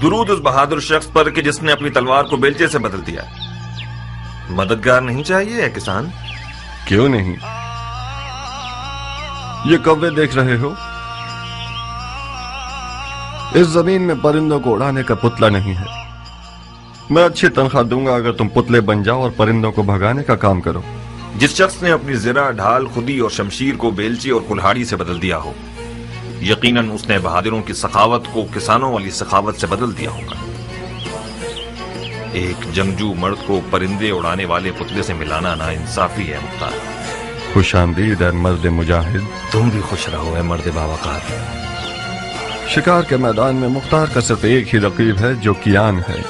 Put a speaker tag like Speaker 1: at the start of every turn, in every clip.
Speaker 1: درود اس بہادر شخص پر کہ جس نے اپنی تلوار کو بیلچے سے بدل دیا. مددگار نہیں چاہیے اے کسان؟
Speaker 2: کیوں نہیں؟ یہ کوے دیکھ رہے ہو؟ اس زمین میں پرندوں کو اڑانے کا پتلا نہیں ہے. میں اچھی تنخواہ دوں گا اگر تم پتلے بن جاؤ اور پرندوں کو بھگانے کا کام کرو.
Speaker 1: جس شخص نے اپنی زرہ، ڈھال، خودی اور شمشیر کو بیلچی اور کلہاڑی سے بدل دیا ہو، یقیناً اس نے بہادروں کی سخاوت کو کسانوں والی سخاوت سے بدل دیا ہوگا. ایک جنگجو مرد کو پرندے اڑانے والے پتلے سے ملانا ناانصافی ہے مختار.
Speaker 2: خوش آمدید اے مرد مجاہد.
Speaker 1: تم بھی خوش رہو اے مرد باوقار.
Speaker 2: شکار کے میدان میں مختار کا صرف ایک ہی رقیب ہے جو کیان ہے.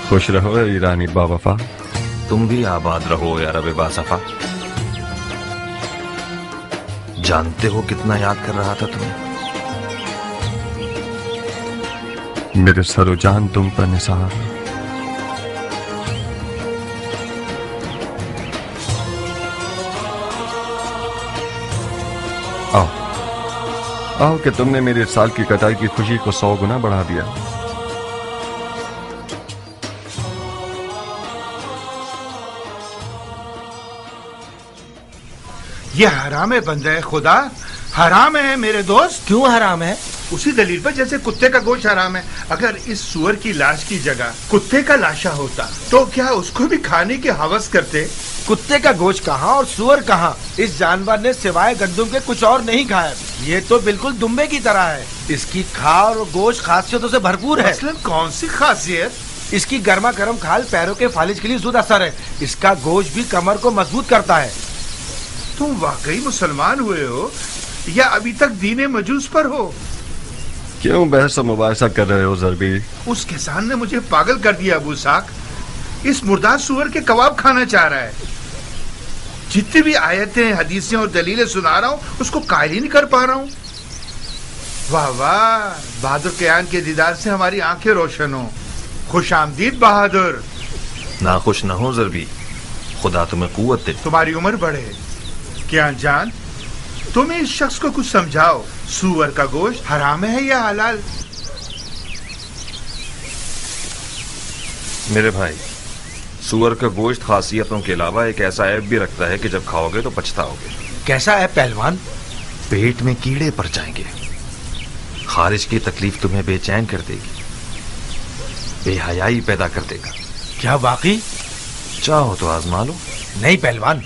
Speaker 2: خوش رہو اے ایرانی باوفا.
Speaker 1: تم بھی آباد رہو اے عرب باصفا. جانتے ہو کتنا یاد کر رہا تھا تمہیں؟
Speaker 2: میرے سر و جان تم پر نثار. آؤ آؤ کہ تم نے میرے سال کی کٹائی کی خوشی کو 100 گنا بڑھا دیا.
Speaker 3: یہ حرام ہے بندہ خدا، حرام ہے میرے دوست.
Speaker 4: کیوں حرام ہے؟
Speaker 3: اسی دلیل پر جیسے کتے کا گوشت حرام ہے. اگر اس سور کی لاش کی جگہ کتے کا لاشا ہوتا تو کیا اس کو بھی کھانے کی ہوس کرتے؟
Speaker 4: کتے کا گوشت کہاں اور سور کہاں؟ اس جانور نے سوائے گندم کے کچھ اور نہیں کھایا. یہ تو بالکل دمبے کی طرح ہے. اس کی کھال اور گوشت خاصیتوں سے بھرپور ہے.
Speaker 3: مثلاً کون سی خاصیت؟
Speaker 4: اس کی گرما گرم کھال پیروں کے فالج کے لیے زود اثر ہے. اس کا گوشت بھی کمر کو مضبوط کرتا ہے.
Speaker 3: تم واقعی مسلمان ہوئے ہو یا ابھی تک دین مجوس پر ہو؟
Speaker 2: کیوں بحث و مباحثہ کر رہے ہو ضربی؟
Speaker 3: اس کسان نے مجھے پاگل کر دیا ابو ساک. اس مردار سور کے کباب کھانا چاہ رہا ہے. جتنی بھی آیتیں، حدیثیں اور دلیلیں سنا رہا ہوں اس کو قائل ہی نہیں کر پا رہا ہوں. واہ واہ، بہادر کیان کے دیدار سے ہماری آنکھیں روشن ہوں. خوش آمدید بہادر.
Speaker 1: ناخوش نہ ہو ضربی، خدا تمہیں قوت دے.
Speaker 3: تمہاری عمر بڑھے. کیان جان، تم اس شخص کو کچھ سمجھاؤ. سور کا گوشت حرام ہے یا حلال؟
Speaker 1: میرے بھائی، سور کا گوشت خاصیتوں کے علاوہ ایک ایسا عیب بھی رکھتا ہے کہ جب کھاؤ گے تو پچھتاؤ گے.
Speaker 4: کیسا ہے پہلوان؟
Speaker 1: پیٹ میں کیڑے پڑ جائیں گے. خارج کی تکلیف تمہیں بے چین کر دے گی، بے حیائی پیدا کر دے گا.
Speaker 4: کیا واقعی؟
Speaker 1: چاہو تو آزما لو.
Speaker 4: نہیں پہلوان،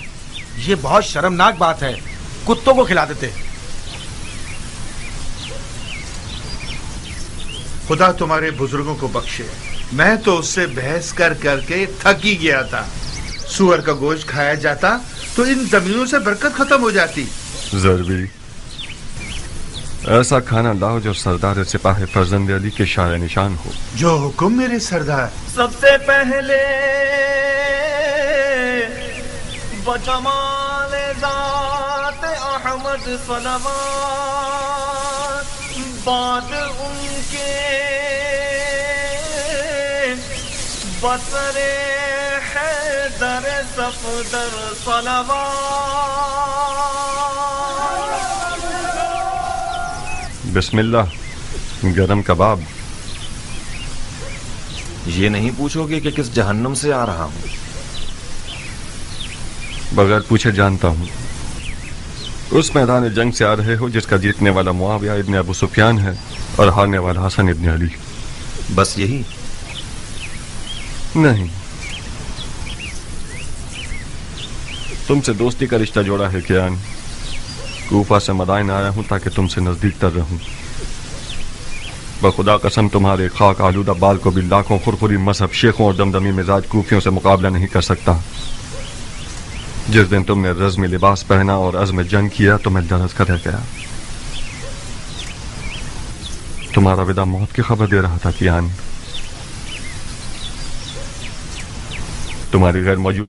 Speaker 4: یہ بہت شرمناک بات ہے. کتوں کو کھلا دیتے.
Speaker 3: خدا تمہارے بزرگوں کو بخشے. میں تو اس سے بحث کر کر کے تھک ہی گیا تھا. سور کا گوشت کھایا جاتا تو ان زمینوں سے برکت ختم ہو جاتی.
Speaker 2: ضربی، ایسا کھانا لاؤ جو سردار سپاہ فرزند علی کے شاہ نشان ہو.
Speaker 3: جو حکم میرے سردار.
Speaker 5: سب سے پہلے بجمال ذات احمد صلوات، بعد ان کے بصر حیدر صفدر صلوات.
Speaker 2: بسم اللہ. گرم کباب.
Speaker 1: یہ نہیں پوچھو گے کہ کس جہنم سے آ رہا ہوں.
Speaker 2: بغیر پوچھے جانتا ہوں. اس میدان جنگ سے آ رہے ہو جس کا جیتنے والا معاویہ ابن ابو سفیان ہے اور ہارنے والا حسن ابن علی.
Speaker 1: بس یہی؟
Speaker 2: نہیں، تم سے دوستی کا رشتہ جوڑا ہے کیان. کوفہ سے مدائن آیا ہوں تاکہ تم سے نزدیک تر رہوں. بخدا قسم تمہارے خاک آلودہ بال کو بھی لاکھوں خرخری مذہب شیخوں اور دمدمی مزاج کوفیوں سے مقابلہ نہیں کر سکتا. جس دن تم نے رزم لباس پہنا اور عزم جنگ کیا تو میں لرز کر رہ گیا. تمہارا وداع موت کی خبر دے رہا تھا کیان. تمہاری غیر موجود